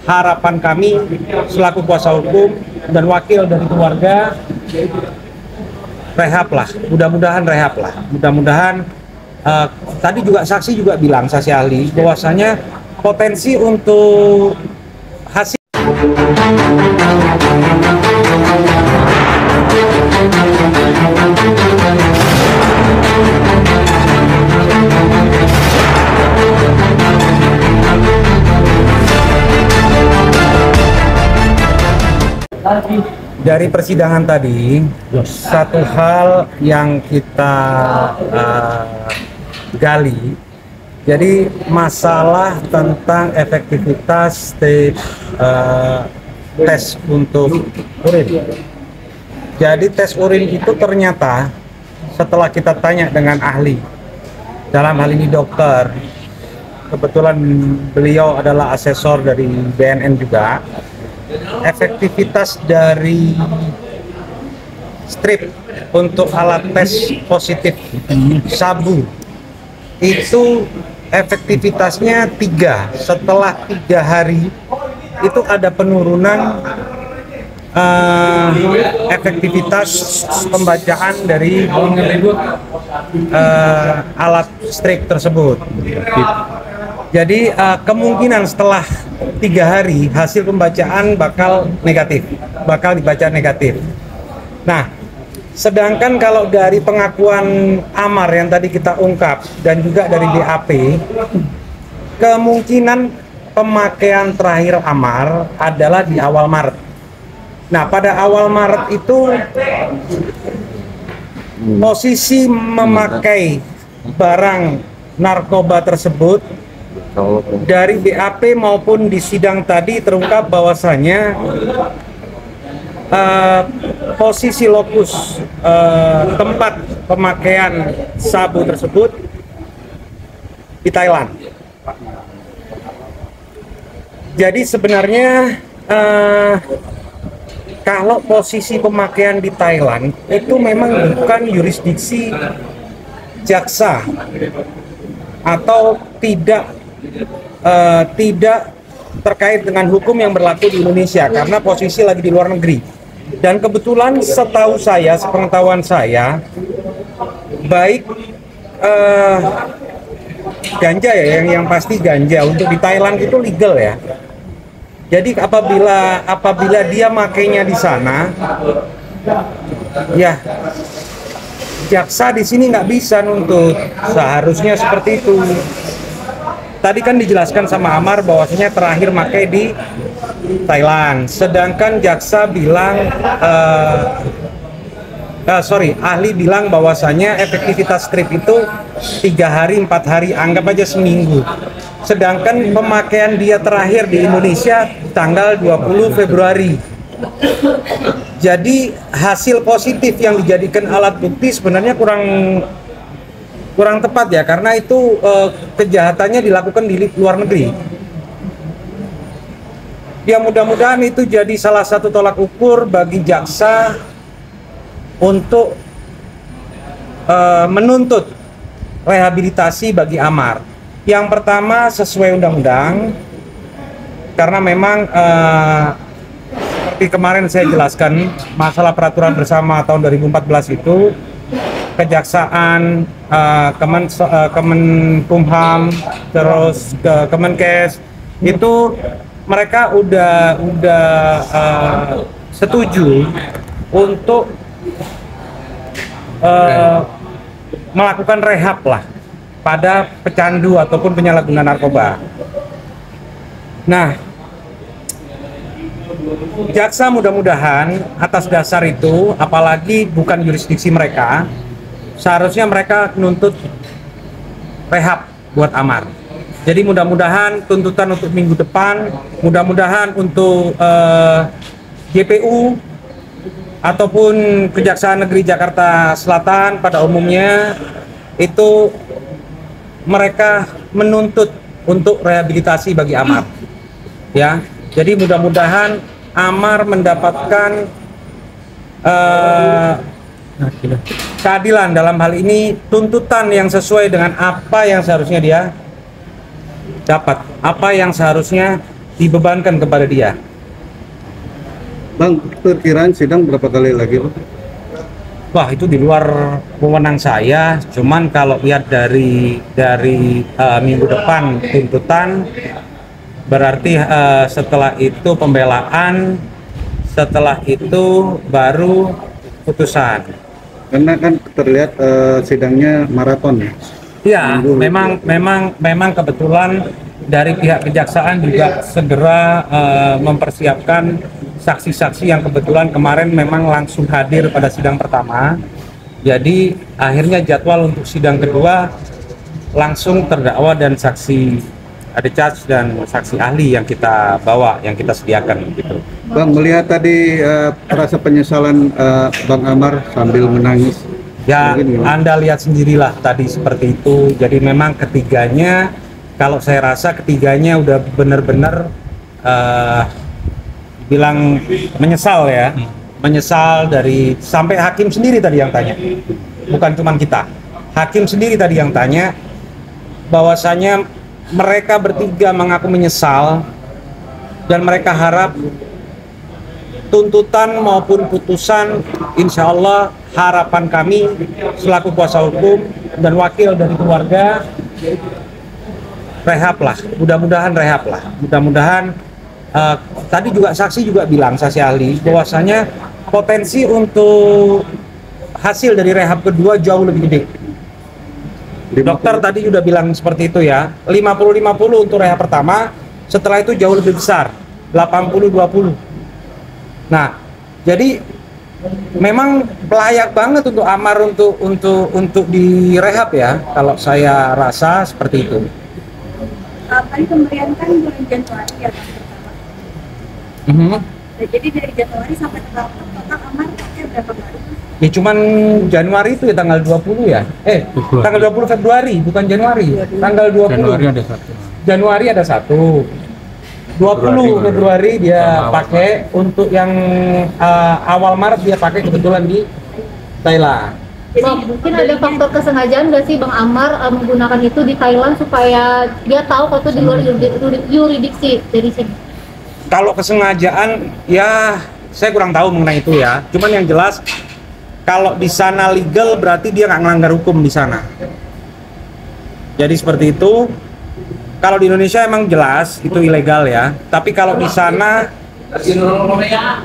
harapan kami selaku kuasa hukum dan wakil dari keluarga, rehab lah, mudah-mudahan rehab lah, mudah-mudahan tadi juga saksi juga bilang, saksi ahli, bahwasanya potensi untuk hasil dari persidangan tadi, satu hal yang kita gali, jadi masalah tentang efektivitas tes untuk urin. Jadi tes urin itu ternyata setelah kita tanya dengan ahli, dalam hal ini dokter, kebetulan beliau adalah asesor dari BNN juga, efektivitas dari strip untuk alat tes positif sabu itu efektivitasnya 3. Setelah 3 hari itu ada penurunan efektivitas pembacaan dari alat strip tersebut. Jadi kemungkinan setelah 3 hari hasil pembacaan bakal dibaca negatif. Nah, sedangkan kalau dari pengakuan Amar yang tadi kita ungkap dan juga dari BAP, kemungkinan pemakaian terakhir Amar adalah di awal Maret. Nah, pada awal Maret itu posisi memakai barang narkoba tersebut dari BAP maupun di sidang tadi terungkap bahwasanya posisi lokus tempat pemakaian sabu tersebut di Thailand. Jadi sebenarnya kalau posisi pemakaian di Thailand itu memang bukan yurisdiksi jaksa atau tidak terkait dengan hukum yang berlaku di Indonesia karena posisi lagi di luar negeri. Dan kebetulan setahu saya, sepengetahuan saya, baik ganja ya, yang pasti ganja untuk di Thailand itu legal ya. Jadi apabila dia makainya di sana, ya jaksa di sini nggak bisa nuntut, seharusnya seperti itu. Tadi kan dijelaskan sama Amar bahwasanya terakhir makai di Thailand, sedangkan jaksa bilang, ahli bilang bahwasanya efektivitas strip itu 3 hari, 4 hari, anggap aja seminggu. Sedangkan pemakaian dia terakhir di Indonesia tanggal 20 Februari. Jadi hasil positif yang dijadikan alat bukti sebenarnya kurang tepat ya, karena itu kejahatannya dilakukan di luar negeri. Ya mudah-mudahan itu jadi salah satu tolak ukur bagi jaksa untuk menuntut rehabilitasi bagi Amar. Yang pertama sesuai undang-undang, karena memang seperti kemarin saya jelaskan masalah peraturan bersama tahun 2014 itu, Kejaksaan, Kemenkumham, terus ke Kemenkes itu mereka udah setuju untuk melakukan rehab lah pada pecandu ataupun penyalahguna narkoba. Nah, jaksa mudah-mudahan atas dasar itu, apalagi bukan yurisdiksi mereka, seharusnya mereka nuntut rehab buat Amar. Jadi mudah-mudahan tuntutan untuk minggu depan, mudah-mudahan untuk GPU ataupun Kejaksaan Negeri Jakarta Selatan pada umumnya itu mereka menuntut untuk rehabilitasi bagi Amar. Ya, jadi mudah-mudahan Amar mendapatkan keadilan dalam hal ini, tuntutan yang sesuai dengan apa yang seharusnya dia dapat, apa yang seharusnya dibebankan kepada dia. Bang, perkiraan sidang berapa kali lagi, Bang? Wah, itu di luar wewenang saya. Cuman kalau lihat dari minggu depan tuntutan, berarti setelah itu pembelaan, setelah itu baru putusan. Karena kan terlihat sidangnya maraton ya. Ya, memang kebetulan dari pihak kejaksaan juga segera mempersiapkan saksi-saksi yang kebetulan kemarin memang langsung hadir pada sidang pertama. Jadi akhirnya jadwal untuk sidang kedua langsung terdakwa dan saksi ada charge dan saksi ahli yang kita bawa, yang kita sediakan gitu. Bang, melihat tadi rasa penyesalan Bang Amar sambil menangis. Ya, Anda lihat sendirilah tadi seperti itu. Jadi memang ketiganya, kalau saya rasa ketiganya udah benar-benar bilang menyesal ya, menyesal dari sampai hakim sendiri tadi yang tanya, bukan cuma kita. Hakim sendiri tadi yang tanya bahwasanya mereka bertiga mengaku menyesal dan mereka harap tuntutan maupun putusan, insya Allah harapan kami selaku kuasa hukum dan wakil dari keluarga rehab lah, mudah-mudahan rehab lah, mudah-mudahan. Tadi juga saksi juga bilang, saksi ahli, bahwasanya potensi untuk hasil dari rehab kedua jauh lebih gede. Dokter tadi sudah bilang seperti itu ya, 50-50 untuk rehab pertama, setelah itu jauh lebih besar, 80-20. Nah, jadi memang layak banget untuk Amar untuk direhab ya, kalau saya rasa seperti itu. Tadi pemberian kan bulan Januari ya, jadi dari Januari sampai tanggal total Amar pakai berapa kali? Ya cuman Januari itu ya tanggal 20 ya. Tanggal 20 Februari, bukan Januari. Tanggal 20. Januari ada satu. Januari ada satu. 20 Februari dia pakai, untuk yang awal Maret dia pakai kebetulan di Thailand. Bang, mungkin ada faktor kesengajaan nggak sih Bang Amar menggunakan itu di Thailand supaya dia tahu kalau itu di luar yuridiksi dari sini? Kalau kesengajaan ya saya kurang tahu mengenai itu ya. Cuman yang jelas kalau di sana legal berarti dia nggak melanggar hukum di sana. Jadi seperti itu. Kalau di Indonesia emang jelas itu ilegal ya. Tapi kalau di sana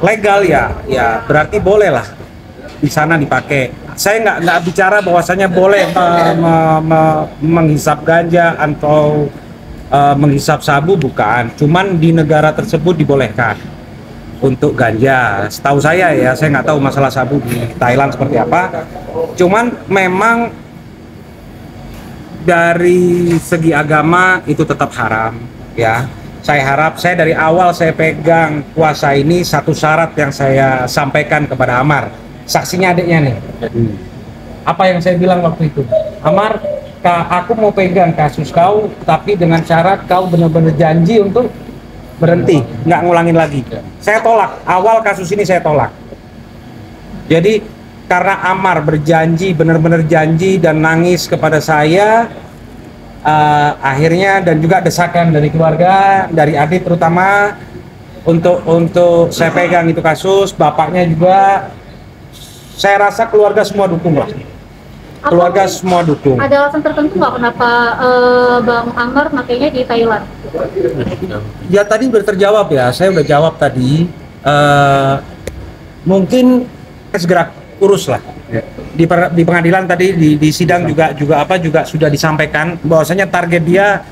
legal ya berarti boleh lah di sana dipakai. Saya nggak bicara bahwasanya boleh menghisap ganja atau menghisap sabu, bukan. Cuman di negara tersebut dibolehkan untuk ganja. Setahu saya ya, saya nggak tahu masalah sabu di Thailand seperti apa. Cuman memang dari segi agama itu tetap haram ya. Saya harap, saya dari awal saya pegang kuasa ini, satu syarat yang saya sampaikan kepada Amar. Saksinya adiknya nih. Apa yang saya bilang waktu itu? Amar, aku mau pegang kasus kau, tapi dengan syarat kau benar-benar janji untuk berhenti, nggak ngulangin lagi. Saya tolak, awal kasus ini saya tolak. Jadi karena Amar berjanji, benar-benar janji dan nangis kepada saya, akhirnya dan juga desakan dari keluarga, dari adik terutama, untuk saya pegang itu kasus, bapaknya juga, saya rasa keluarga semua dukung lah. Keluarga semua dukung. Ada alasan tertentu nggak kenapa Bang Amar makanya di Thailand? Ya tadi udah terjawab ya, saya udah jawab tadi. Mungkin segera urus lah. Di pengadilan tadi di sidang juga sudah disampaikan bahwasanya target dia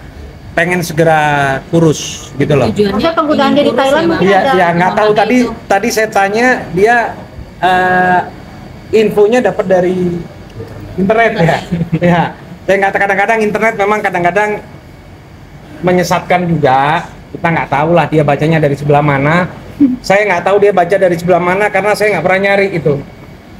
pengen segera kurus gitu loh. Maksudnya penggunaan di Thailand mungkin ada? Ya nggak tahu, tadi saya tanya dia infonya dapat dari internet ya. Ya, saya nggak, kadang-kadang internet memang kadang-kadang menyesatkan juga. Kita nggak tahu lah dia bacanya dari sebelah mana. Saya nggak tahu dia baca dari sebelah mana karena saya nggak pernah nyari itu.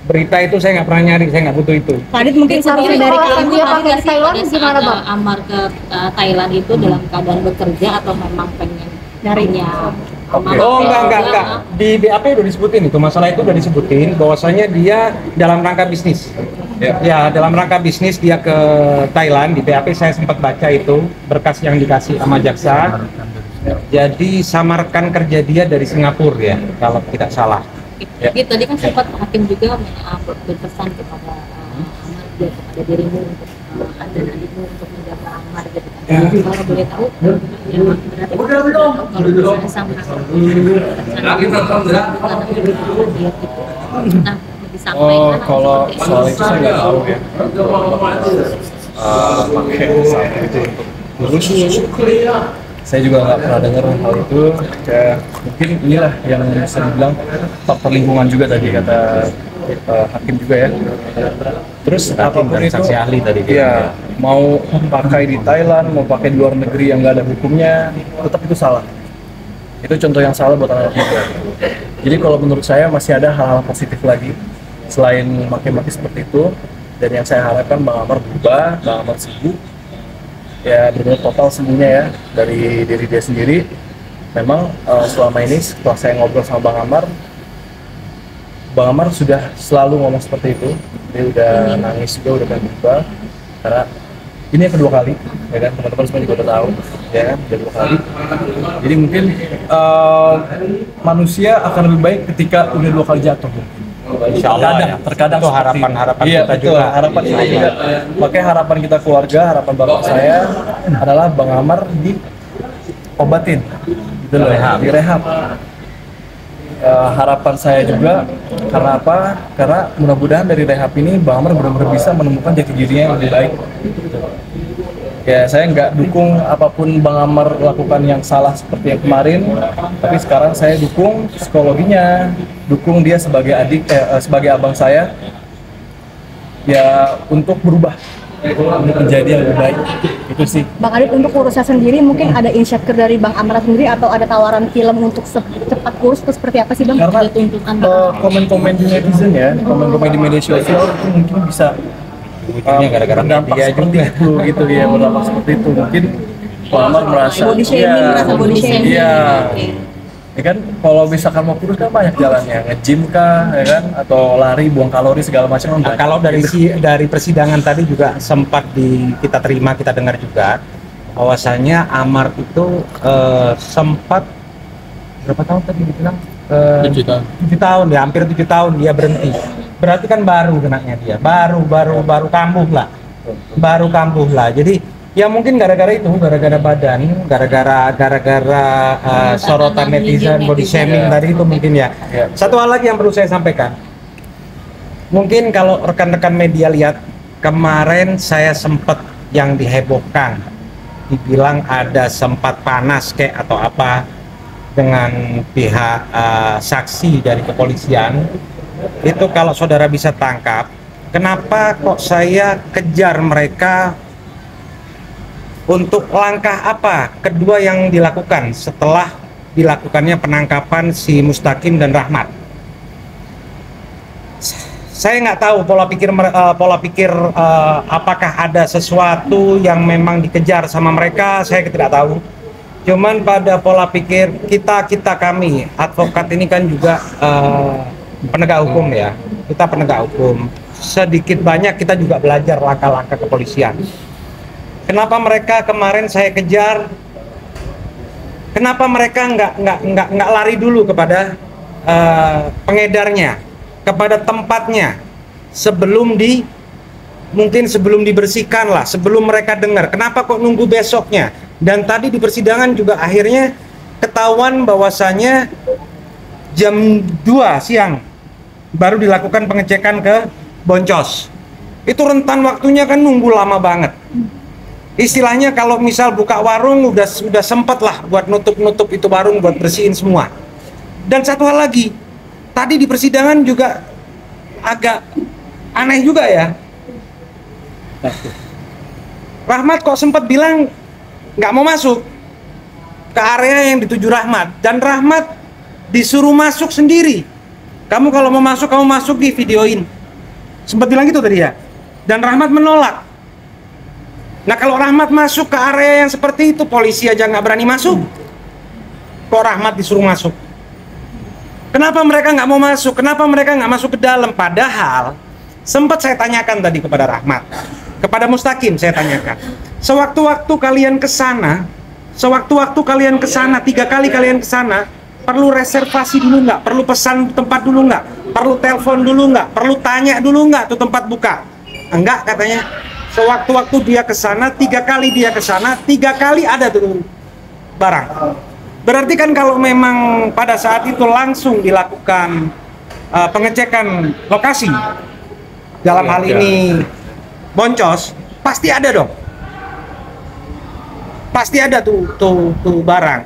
Berita itu saya nggak pernah nyari, saya nggak butuh itu. Adit mungkin Harusnya dari kalau kamu dia pakai di Thailand gimana Bang? Amar ke Thailand itu dalam keadaan bekerja atau memang pengen nyarinya? Oh enggak. Di BAP udah disebutin itu, masalah itu udah disebutin bahwasanya dia dalam rangka bisnis. Ya, dalam rangka bisnis dia ke Thailand. Di BAP saya sempat baca itu berkas yang dikasih sama jaksa. Jadi samarkan kerja dia dari Singapura ya, kalau tidak salah. Ya. Jadi tadi kan sempat hakim juga berpesan kepada Amar dia kepada dirimu untuk dan adikmu untuk menjaga Amar gitu kan. Kalau boleh tahu, memang berarti kalau misalnya sama dia gitu. Nah, disampaikan kalau soal itu saya nggak tahu ya. Pakai sampai itu untuk lurus. Saya juga nggak pernah dengar hal itu. Ya, mungkin inilah yang bisa dibilang faktor lingkungan juga tadi kata hakim juga ya. Terus apapun itu, saksi ahli tadi. ya mau pakai di Thailand, mau pakai di luar negeri yang nggak ada hukumnya, tetap itu salah. Itu contoh yang salah buat anak muda. Jadi kalau menurut saya masih ada hal-hal positif lagi selain maki-maki seperti itu. Dan yang saya harapkan Bang Amar berubah, Bang Amar sembuh, ya benar-benar total sembuhnya ya dari diri dia sendiri. Memang selama ini setelah saya ngobrol sama Bang Amar sudah selalu ngomong seperti itu. Dia udah nangis juga, udah pengen berubah. Karena ini yang kedua kali, ya kan, teman-teman semua juga udah tahu, ya kan, udah 2 kali. Jadi mungkin manusia akan lebih baik ketika udah 2 kali jatuh. Insya Allah terkadang itu seperti harapan iya, kita betul, juga. harapan kita juga. Makanya harapan kita keluarga, harapan bapak saya adalah Bang Amar diobatin, gitu loh, direhab. Harapan saya juga karena apa? Karena mudah-mudahan dari rehab ini Bang Amar benar-benar bisa menemukan jati dirinya yang lebih baik. Gitu. Ya saya nggak dukung apapun Bang Amar lakukan yang salah seperti yang kemarin, tapi sekarang saya dukung psikologinya, dukung dia sebagai sebagai abang saya, ya untuk berubah, untuk menjadi yang lebih baik. Itu sih. Bang Adit, untuk kurusnya sendiri mungkin ada inisiatif dari Bang Amar sendiri atau ada tawaran film untuk cepat kurus itu seperti apa sih Bang? Karena ada tuntutan komen-komen di netizen ya, komen-komen di media sosial itu mungkin bisa Ujungnya gara-gara berdampak media seperti juga. itu gitu ya, berdampak seperti itu. Mungkin Bang Amar merasa Body shaming, merasa body shaming. Iya. Ya kan kalau misalkan mau kurus kan banyak jalannya, nge-gym kah, ya kan, atau lari, buang kalori segala macam. Nah, kalau dari persidangan tadi juga sempat kita terima, kita dengar juga bahwasanya Amar itu sempat berapa tahun tadi dibilang? 7 tahun ya, hampir 7 tahun dia berhenti. Berarti kan baru kenanya dia, baru kambuh lah. Jadi ya mungkin gara-gara itu, gara-gara badan, gara-gara sorotan netizen, body shaming tadi itu mungkin ya. Satu hal lagi yang perlu saya sampaikan, mungkin kalau rekan-rekan media lihat kemarin saya sempat yang dihebohkan, dibilang ada sempat panas kayak atau apa dengan pihak saksi dari kepolisian. Itu kalau saudara bisa tangkap, kenapa kok saya kejar mereka, untuk langkah apa kedua yang dilakukan setelah dilakukannya penangkapan si Mustaqim dan Rahmat. Saya nggak tahu pola pikir apakah ada sesuatu yang memang dikejar sama mereka, saya tidak tahu. Cuman pada pola pikir kami advokat ini kan juga penegak hukum ya, kita penegak hukum, sedikit banyak kita juga belajar langkah-langkah kepolisian. Kenapa mereka kemarin saya kejar? Kenapa mereka nggak lari dulu kepada pengedarnya, kepada tempatnya sebelum dibersihkan lah, sebelum mereka dengar? Kenapa kok nunggu besoknya? Dan tadi di persidangan juga akhirnya ketahuan bahwasanya jam 2 siang baru dilakukan pengecekan ke Boncos. Itu rentan waktunya kan nunggu lama banget. Istilahnya kalau misal buka warung udah sempet lah buat nutup itu warung, buat bersihin semua. Dan satu hal lagi, tadi di persidangan juga agak aneh juga ya. Rahmat kok sempat bilang nggak mau masuk ke area yang dituju Rahmat, dan Rahmat disuruh masuk sendiri. Kamu kalau mau masuk, kamu masuk, di videoin. Sempat bilang gitu tadi ya. Dan Rahmat menolak. Nah kalau Rahmat masuk ke area yang seperti itu, polisi aja nggak berani masuk, kok Rahmat disuruh masuk? Kenapa mereka nggak mau masuk? Kenapa mereka nggak masuk ke dalam? Padahal sempat saya tanyakan tadi kepada Rahmat, kepada Mustaqim saya tanyakan, sewaktu-waktu kalian ke sana, Sewaktu-waktu kalian ke sana, 3 kali kalian ke sana, perlu reservasi dulu nggak? Perlu pesan tempat dulu nggak? Perlu telepon dulu nggak? Perlu tanya dulu nggak tuh tempat buka? Enggak katanya. Sewaktu-waktu dia ke sana, 3 kali dia ke sana, 3 kali ada tuh barang. Berarti kan kalau memang pada saat itu langsung dilakukan pengecekan lokasi, dalam hal ini boncos, pasti ada dong. Pasti ada tuh barang.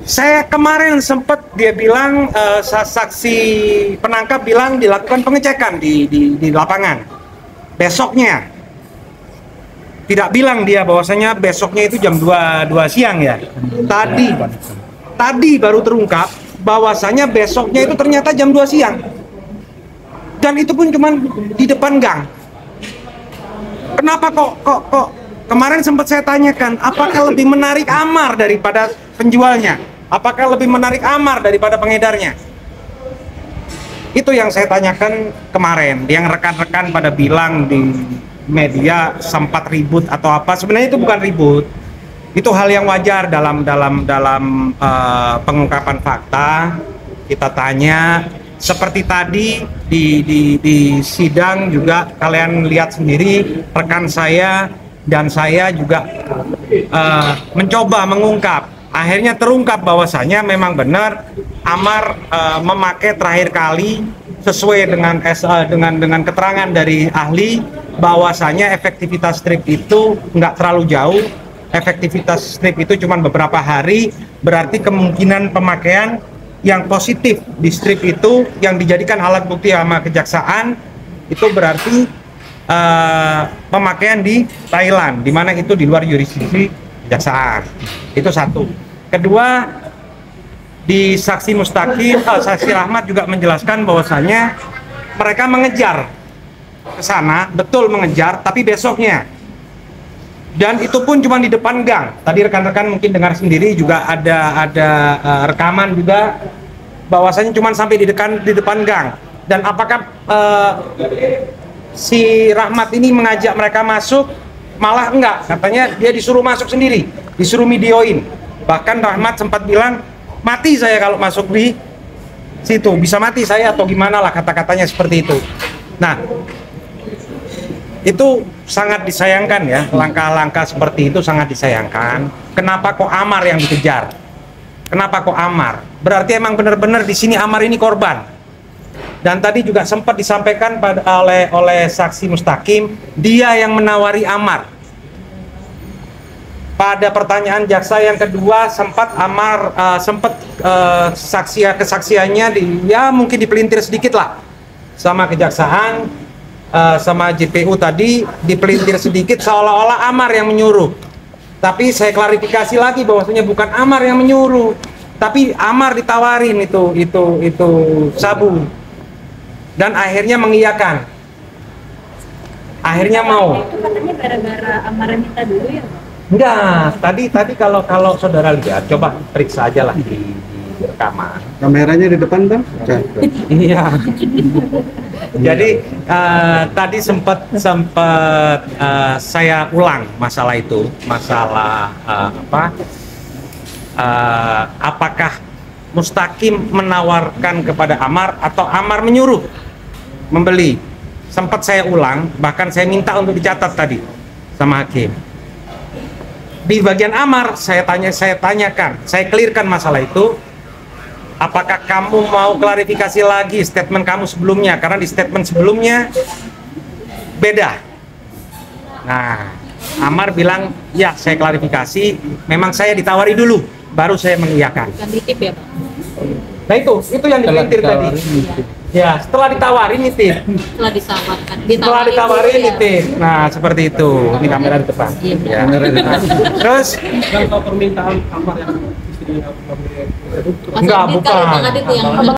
Saya kemarin sempat dia bilang saksi penangkap bilang dilakukan pengecekan di lapangan. Besoknya tidak bilang dia bahwasanya besoknya itu jam 2 siang ya. Tadi baru terungkap bahwasanya besoknya itu ternyata jam 2 siang. Dan itu pun cuman di depan gang. Kenapa kok kemarin sempat saya tanyakan, apakah lebih menarik amar daripada penjualnya? Apakah lebih menarik amar daripada pengedarnya? Itu yang saya tanyakan kemarin. Yang rekan-rekan pada bilang di media sempat ribut atau apa. Sebenarnya itu bukan ribut. Itu hal yang wajar dalam pengungkapan fakta. Kita tanya, seperti tadi di sidang juga kalian lihat sendiri, rekan saya dan saya juga mencoba mengungkap. Akhirnya terungkap bahwasanya memang benar Amar memakai terakhir kali sesuai dengan keterangan dari ahli bahwasanya efektivitas strip itu nggak terlalu jauh. Efektivitas strip itu cuma beberapa hari, berarti kemungkinan pemakaian yang positif di strip itu yang dijadikan alat bukti sama kejaksaan itu berarti pemakaian di Thailand, di mana itu di luar yurisdiksi kejaksaan. Itu satu. Kedua, di saksi Mustaqim, saksi Rahmat juga menjelaskan bahwasanya mereka mengejar ke sana, betul mengejar, tapi besoknya. Dan itu pun cuma di depan gang. Tadi rekan-rekan mungkin dengar sendiri juga ada rekaman juga bahwasanya cuma sampai di depan gang. Dan apakah si Rahmat ini mengajak mereka masuk? Malah enggak, katanya dia disuruh masuk sendiri, disuruh videoin. Bahkan Rahmat sempat bilang, mati saya kalau masuk di situ, bisa mati saya atau gimana lah, kata-katanya seperti itu. Nah, itu sangat disayangkan ya, langkah-langkah seperti itu sangat disayangkan. Kenapa kok Amar yang dikejar? Kenapa kok Amar? Berarti emang benar-benar di sini Amar ini korban. Dan tadi juga sempat disampaikan oleh saksi Mustaqim, dia yang menawari Amar. Pada pertanyaan jaksa yang kedua, sempat Amar kesaksiannya ya mungkin dipelintir sedikit lah sama kejaksaan, sama JPU tadi dipelintir sedikit seolah-olah Amar yang menyuruh. Tapi saya klarifikasi lagi bahwasanya bukan Amar yang menyuruh, tapi Amar ditawarin itu sabu. Dan akhirnya mengiyakan, akhirnya mau. Itu katanya gara-gara Amar minta dulu ya? Enggak, tadi kalau saudara lihat, coba periksa aja lah di rekaman. Kameranya di depan bang? Iya. Jadi tadi sempat saya ulang masalah itu, masalah apakah Mustaqim menawarkan kepada Amar atau Amar menyuruh membeli. Sempat saya ulang, bahkan saya minta untuk dicatat tadi sama hakim. Di bagian Amar saya tanyakan, saya clearkan masalah itu. Apakah kamu mau klarifikasi lagi statement kamu sebelumnya? Karena di statement sebelumnya beda. Nah, Amar bilang, ya saya klarifikasi, memang saya ditawari dulu, baru saya mengiyakan. Bukan nitip ya Pak? Nah itu yang dipelintir tadi. Ya, setelah ditawarin nitip. Setelah disamarkan. Setelah ditawarin nitip. Nah, seperti itu. Ini kamera di depan. Iya, Ya. Terus Kalau permintaan Amar yang istrinya enggak, Bang bukan. Adit yang